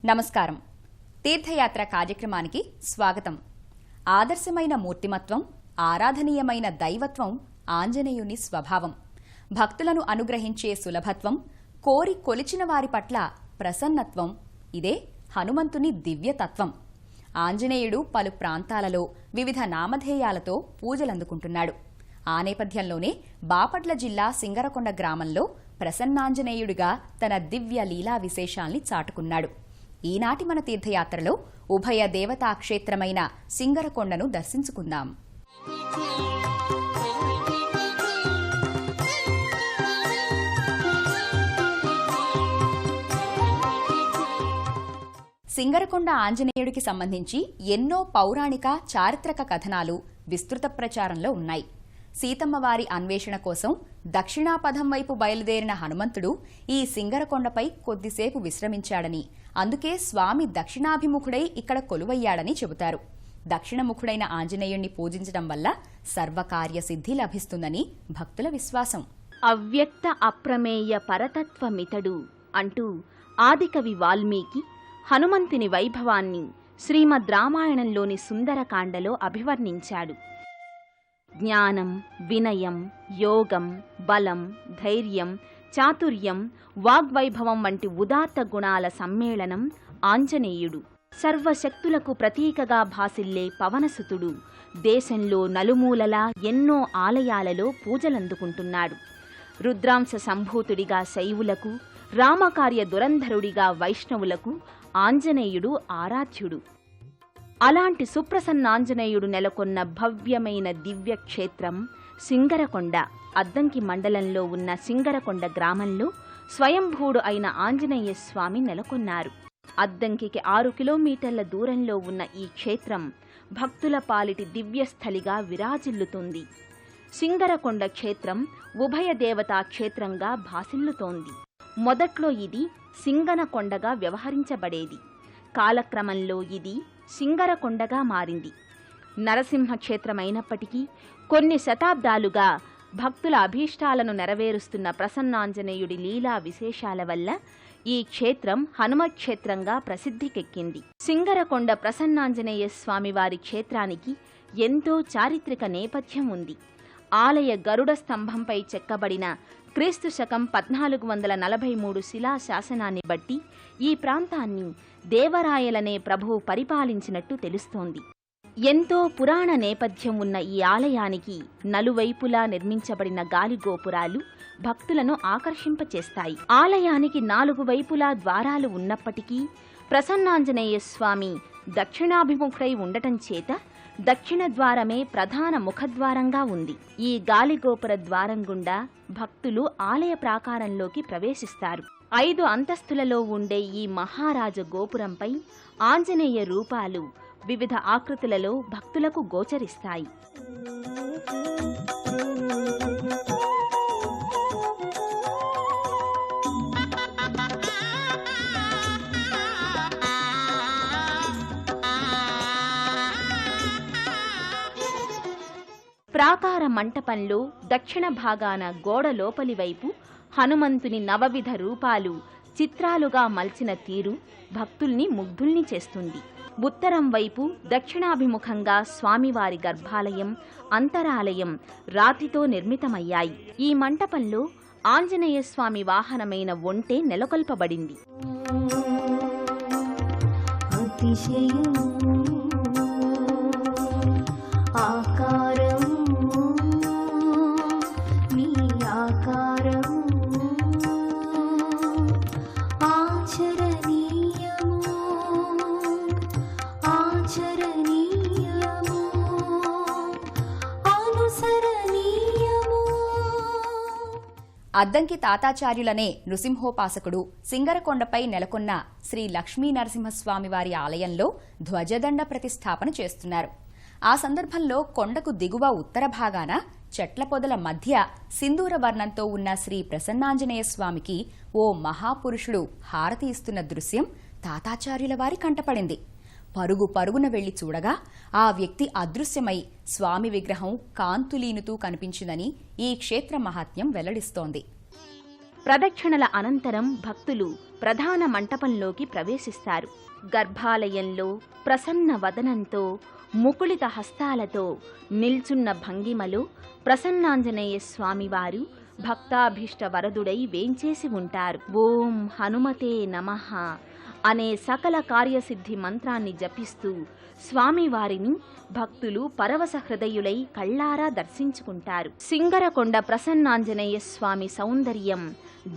నమస్కారం. తీర్థయాత్ర కార్యక్రమానికి స్వాగతం. ఆదర్శమైన మూర్తిమత్వం, ఆరాధనీయమైన దైవత్వం ఆంజనేయుని స్వభావం. భక్తులను అనుగ్రహించే సులభత్వం, కోరి కొలిచిన వారి పట్ల ప్రసన్నత్వం, ఇదే హనుమంతుని దివ్యతత్వం. ఆంజనేయుడు పలు ప్రాంతాలలో వివిధ నామధేయాలతో పూజలందుకుంటున్నాడు. ఆ నేపథ్యంలోనే బాపట్ల జిల్లా సింగరకొండ గ్రామంలో ప్రసన్నాంజనేయుడిగా తన దివ్య లీలా విశేషాల్ని చాటుకున్నాడు. ఈనాటి మన తీర్థయాత్రలో ఉభయ దేవతా క్షేత్రమైన సింగరకొండను దర్శించుకుందాం. సింగరకొండ ఆంజనేయుడికి సంబంధించి ఎన్నో పౌరాణిక, చారిత్రక కథనాలు విస్తృత ప్రచారంలో ఉన్నాయి. సీతమ్మవారి అన్వేషణ కోసం దక్షిణాపథం వైపు బయలుదేరిన హనుమంతుడు ఈ సింగరకొండపై కొద్దిసేపు విశ్రమించాడని, అందుకే స్వామి దక్షిణాభిముఖుడై ఇక్కడ కొలువయ్యాడని చెబుతారు. దక్షిణముఖుడైన ఆంజనేయుణ్ణి పూజించడం వల్ల సర్వకార్యసిద్ధి లభిస్తుందని భక్తుల విశ్వాసం. అవ్యక్త అప్రమేయ పరతత్వమితడు అంటూ ఆదికవి వాల్మీకి హనుమంతుని వైభవాన్ని శ్రీమద్ రామాయణంలోని సుందరకాండలో అభివర్ణించాడు. జ్ఞానం, వినయం, యోగం, బలం, ధైర్యం, చాతుర్యం, వాగ్వైభవం వంటి ఉదాత్త గుణాల సమ్మేళనం ఆంజనేయుడు. సర్వశక్తులకు ప్రతీకగా భాసిల్లే పవనసుతుడు దేశంలో నలుమూలలా ఎన్నో ఆలయాలలో పూజలందుకుంటున్నాడు. రుద్రాంశ సంభూతుడిగా శైవులకు, రామకార్య దురంధరుడిగా వైష్ణవులకు ఆంజనేయుడు ఆరాధ్యుడు. అలాంటి సుప్రసన్నాంజనేయుడు నెలకొన్న భవ్యమైన దివ్యక్షేత్రం సింగరకొండ. అద్దంకి మండలంలో ఉన్న సింగరకొండ గ్రామంలో స్వయంభూడు అయిన ఆంజనేయ స్వామి నెలకొన్నారు. అద్దంకికి 6 కిలోమీటర్ల దూరంలో ఉన్న ఈ క్షేత్రం భక్తుల పాలిటి దివ్యస్థలిగా విరాజిల్లుతుంది. సింగరకొండ క్షేత్రం ఉభయ దేవతా క్షేత్రంగా భాసిల్లుతోంది. మొదట్లో ఇది సింగనకొండగా వ్యవహరించబడేది. కాలక్రమంలో ఇది సింగరకొండగా మారింది. నరసింహక్షేత్రమైనప్పటికీ కొన్ని శతాబ్దాలుగా భక్తుల అభీష్టాలను నెరవేరుస్తున్న ప్రసన్నాంజనేయుడి లీలా విశేషాల వల్ల ఈ క్షేత్రం హనుమక్షేత్రంగా ప్రసిద్ధికెక్కింది. సింగరకొండ ప్రసన్నాంజనేయ స్వామివారి క్షేత్రానికి ఎంతో చారిత్రక నేపథ్యం ఉంది. ఆలయ గరుడ స్తంభంపై చెక్కబడిన క్రీస్తు శకం 1443 శిలాశాసనాన్ని బట్టి ఈ ప్రాంతాన్ని దేవరాయలనే ప్రభువు పరిపాలించినట్టు తెలుస్తోంది. ఎంతో పురాణ నేపథ్యం ఉన్న ఈ ఆలయానికి నలువైపులా నిర్మించబడిన గాలిగోపురాలు భక్తులను ఆకర్షింపచేస్తాయి. ఆలయానికి 4 వైపులా ద్వారాలు ఉన్నప్పటికీ ప్రసన్నాంజనేయ స్వామి దక్షిణాభిముఖుడై ఉండటం చేత దక్షిణ ద్వారమే ప్రధాన ముఖద్వారంగా ఉంది. ఈ గాలిగోపుర ద్వారం గుండా భక్తులు ఆలయ ప్రాకారంలోకి ప్రవేశిస్తారు. 5 అంతస్తులలో ఉండే ఈ మహారాజ గోపురంపై ఆంజనేయ రూపాలు వివిధ ఆకృతులలో భక్తులకు గోచరిస్తాయి. ప్రాకార మంటపంలో దక్షిణ భాగాన గోడ లోపలి వైపు హనుమంతుని నవవిధ రూపాలు చిత్రాలుగా మల్చిన తీరు భక్తుల్ని ముగ్ధుల్ని చేస్తుంది. ఉత్తరం వైపు దక్షిణాభిముఖంగా స్వామివారి గర్భాలయం, అంతరాలయం రాతితో నిర్మితమయ్యాయి. ఈ మంటపంలో ఆంజనేయ స్వామి వాహనమైన ఒంటె నెలకొల్పబడింది. అద్దంకి తాతాచార్యులనే నృసింహోపాసకుడు సింగరకొండపై నెలకొన్న శ్రీ లక్ష్మీ నరసింహస్వామివారి ఆలయంలో ధ్వజదండ ప్రతిష్టాపన చేస్తున్నారు. ఆ సందర్భంలో కొండకు దిగువ ఉత్తర భాగాన చెట్ల పొదల మధ్య సింధూర వర్ణంతో ఉన్న శ్రీ ప్రసన్నాంజనేయ స్వామికి ఓ మహాపురుషుడు హారతి ఇస్తున్న దృశ్యం తాతాచార్యుల వారి కంటపడింది. పరుగు పరుగున వెళ్లి చూడగా ఆ వ్యక్తి అదృశ్యమై స్వామి విగ్రహం కాంతులీనుతూ కనిపించిందని ఈ క్షేత్ర మహాత్మ్యం వెల్లడిస్తోంది. ప్రదక్షిణల అనంతరం భక్తులు ప్రధాన మంటపంలోకి ప్రవేశిస్తారు. గర్భాలయంలో ప్రసన్న వదనంతో ముకుళిత హస్తాలతో నిల్చున్న భంగిమలో ప్రసన్నాంజనేయ స్వామివారు భక్తాభీష్ట వరదుడై వేంచేసి ఉంటారు. ఓం హనుమతే నమః అనే సకల కార్యసిద్ధి మంత్రాన్ని జపిస్తూ స్వామివారిని భక్తులు పరవశ హృదయులై కళ్ళారా దర్శించుకుంటారు. సింగరకొండ ప్రసన్నాంజనేయ స్వామి సౌందర్యం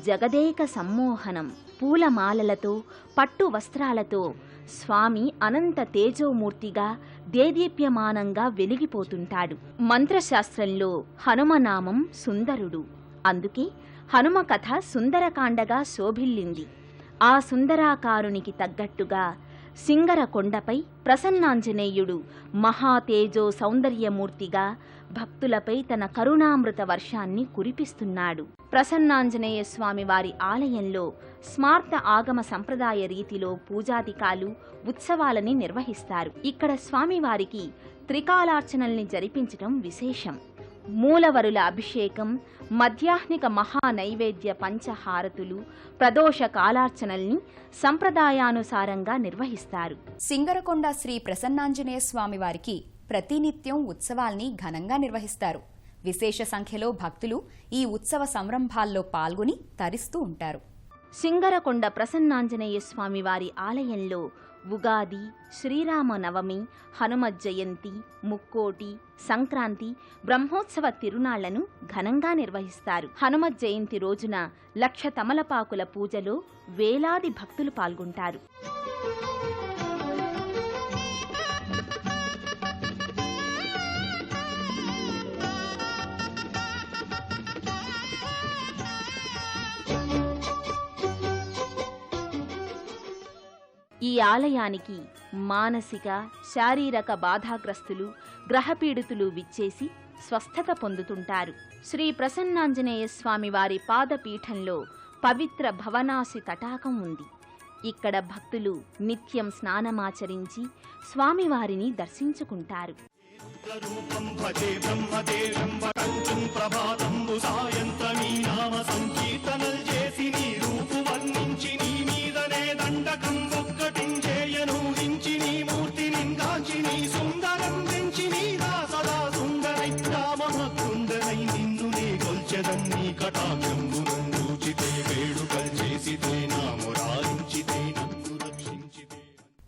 జగదేక సమ్మోహనం. పూలమాలలతో పట్టు వస్త్రాలతో స్వామి అనంత తేజోమూర్తిగా దేదీప్యమానంగా వెలిగిపోతుంటాడు. మంత్రశాస్త్రంలో హనుమనామం సుందరుడు. అందుకే హనుమ కథ సుందరకాండగా శోభిల్లింది. ఆ సుందరాకారునికి తగ్గట్టుగా సింగరకొండపై ప్రసన్నాంజనేయుడు మహాతేజో సౌందర్యమూర్తిగా భక్తులపై తన కరుణామృత వర్షాన్ని కురిపిస్తున్నాడు. ప్రసన్నాంజనేయ స్వామి వారి ఆలయంలో స్మార్త ఆగమ సంప్రదాయ రీతిలో పూజాదికాలు, ఉత్సవాలని నిర్వహిస్తారు. ఇక్కడ స్వామివారికి త్రికాలార్చనల్ని జరిపించటం విశేషం. మూలవరుల అభిషేకం, మధ్యాహ్నిక మహానైవేద్య పంచహారతులు, ప్రదోష కాలార్చనల్ని సంప్రదాయానుసారంగా నిర్వహిస్తారు. సింగరకొండ శ్రీ ప్రసన్నాంజనేయ స్వామి వారికి ప్రతినిత్యం ఉత్సవాల్ని ఘనంగా నిర్వహిస్తారు. విశేష సంఖ్యలో భక్తులు ఈ ఉత్సవ సంరంభాల్లో పాల్గొని తరిస్తూ ఉంటారు. సింగరకొండ ప్రసన్నాంజనేయ స్వామి వారి ఆలయంలో ఉగాది, శ్రీరామ నవమి, హనుమ జయంతి, ముక్కోటి, సంక్రాంతి, బ్రహ్మోత్సవ తిరునాళ్లను ఘనంగా నిర్వహిస్తారు. హనుమ జయంతి రోజున 1,00,000 తమలపాకుల పూజలో వేలాది భక్తులు పాల్గొంటారు. ఈ ఆలయానికి మానసిక, శారీరక బాధాగ్రస్తులు, గ్రహపీడితులు విచ్చేసి స్వస్థత పొందుతుంటారు. శ్రీ ప్రసన్నాంజనేయ స్వామివారి పాదపీఠంలో పవిత్ర భవనాసి తటాకం ఉంది. ఇక్కడ భక్తులు నిత్యం స్నానమాచరించి స్వామివారిని దర్శించుకుంటారు.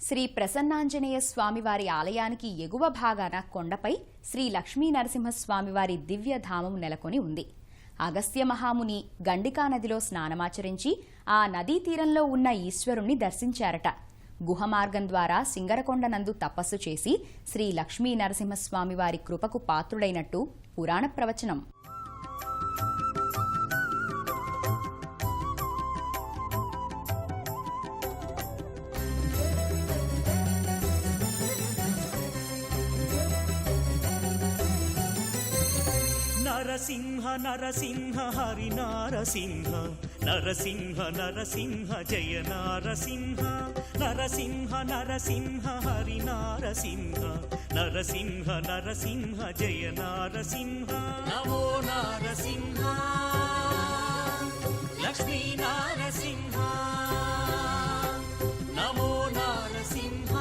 శ్రీ ప్రసన్నాంజనేయ స్వామివారి ఆలయానికి ఎగువ భాగాన కొండపై శ్రీ లక్ష్మీ నరసింహస్వామివారి దివ్యధామం నెలకొని ఉంది. అగస్త్య మహాముని గండికా నదిలో స్నానమాచరించి ఆ నదీ తీరంలో ఉన్న ఈశ్వరుణ్ణి దర్శించారట. గుహ మార్గం ద్వారా సింగరకొండ నందు తపస్సు చేసి శ్రీ లక్ష్మీ నరసింహస్వామివారి కృపకు పాత్రుడైనట్టు పురాణ ప్రవచనం. నరసింహ నరసింహ హరి నారసింహ, నరసింహ నరసింహ జయ నారసింహ, నరసింహ నరసింహ హరి నారసింహ, నరసింహ నరసింహ జయ నారసింహ. నమో నారసింహ లక్ష్మీ నారసింహ, నమో నారసింహ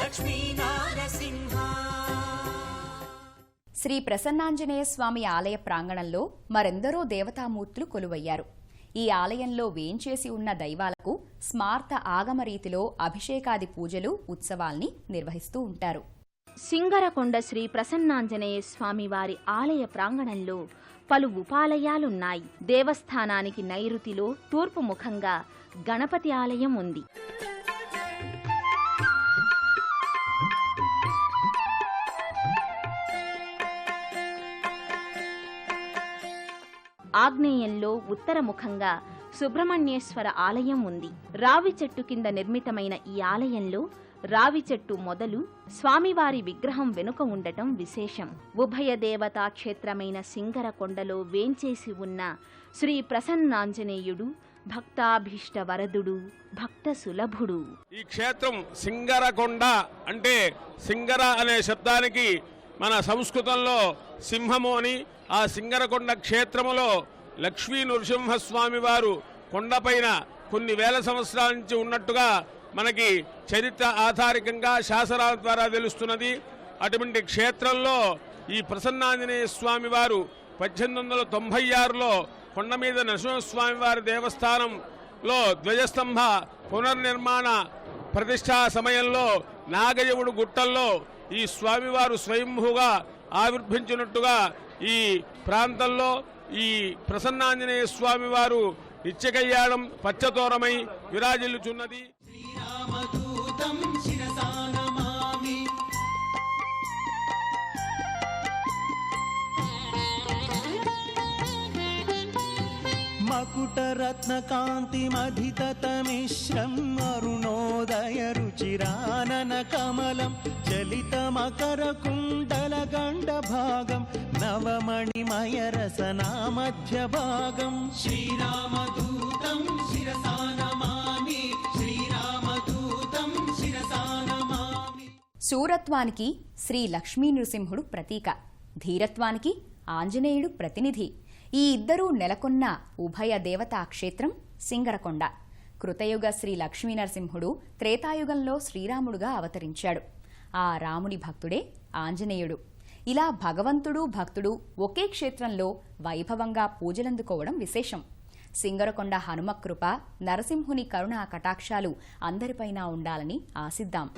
లక్ష్మీ నారసింహ. శ్రీ ప్రసన్నాంజనేయ స్వామి ఆలయ ప్రాంగణంలో మరెందరో దేవతామూర్తులు కొలువయ్యారు. ఈ ఆలయంలో వేంచేసి ఉన్న దైవాలకు స్మార్త ఆగమ రీతిలో అభిషేకాది పూజలు, ఉత్సవాల్ని నిర్వహిస్తూ ఉంటారు. సింగరకొండ శ్రీ ప్రసన్నాంజనేయ స్వామి వారి ఆలయ ప్రాంగణంలో పలు ఉపాలయాలున్నాయి. దేవస్థానానికి నైరుతిలో తూర్పు ముఖంగా గణపతి ఆలయం ఉంది. ఆగ్నేయంలో ఉత్తరముఖంగా సుబ్రహ్మణ్యేశ్వర ఆలయం ఉంది. రావి చెట్టు కింద నిర్మితమైన ఈ ఆలయంలో రావి చెట్టు మొదలు స్వామివారి విగ్రహం వెనుక ఉండటం విశేషం. ఉభయ దేవతా క్షేత్రమైన సింగరకొండలో వేంచేసి ఉన్న శ్రీ ప్రసన్నాంజనేయుడు భక్తాభీష్ట వరదుడు, భక్త సులభుడు. ఈ క్షేత్రం సింగరకొండ అంటే సింగర అనే శబ్దానికి మన సంస్కృతంలో సింహము అని, ఆ సింగరకొండ క్షేత్రములో లక్ష్మీ నృసింహస్వామి వారు కొండపైన కొన్ని వేల సంవత్సరాల నుంచి ఉన్నట్టుగా మనకి చరిత్ర ఆధారికంగా శాసనాల ద్వారా తెలుస్తున్నది. అటువంటి క్షేత్రంలో ఈ ప్రసన్నాంజనేయ స్వామి వారు 1896లో కొండ మీద నరసింహస్వామి వారి దేవస్థానంలో ధ్వజస్తంభ పునర్నిర్మాణ ప్రతిష్టా సమయంలో నాగయవుడు గుట్టల్లో ఈ స్వామివారు స్వయంభూగా ఆవిర్భించినట్టుగా ఈ ప్రాంతంలో ఈ ప్రసన్నాంజనేయ స్వామి వారు నిత్య కళ్యాణం పచ్చతోరమై విరాజిల్లుచున్నది. శ్రీరామదూతం శిరసా నమామి. మకుటరత్నకాంతిమధితమిశ్రం అరుణోదయ రుచిరానన కమలం చలితమకర కుండల గండ భాగం నవమణిమయ రసనా మధ్య భాగం. శ్రీరామదూతం శిరసా నమామి. శ్రీరామదూతం శిరసా నమామి. శూరత్వానికి శ్రీ లక్ష్మీ నృసింహుడు ప్రతీక, ధీరత్వానికి ఆంజనేయుడు ప్రతినిధి. ఈ ఇద్దరూ నెలకొన్న ఉభయ దేవతా క్షేత్రం సింగరకొండ. కృతయుగ శ్రీ లక్ష్మీ నరసింహుడు త్రేతాయుగంలో శ్రీరాముడుగా అవతరించాడు. ఆ రాముని భక్తుడే ఆంజనేయుడు. ఇలా భగవంతుడు భక్తుడు ఒకే క్షేత్రంలో వైభవంగా పూజలందుకోవడం విశేషం. సింగరకొండ హనుమ కృప, నరసింహుని కరుణా కటాక్షాలు అందరిపైనా ఉండాలని ఆశిద్దాం.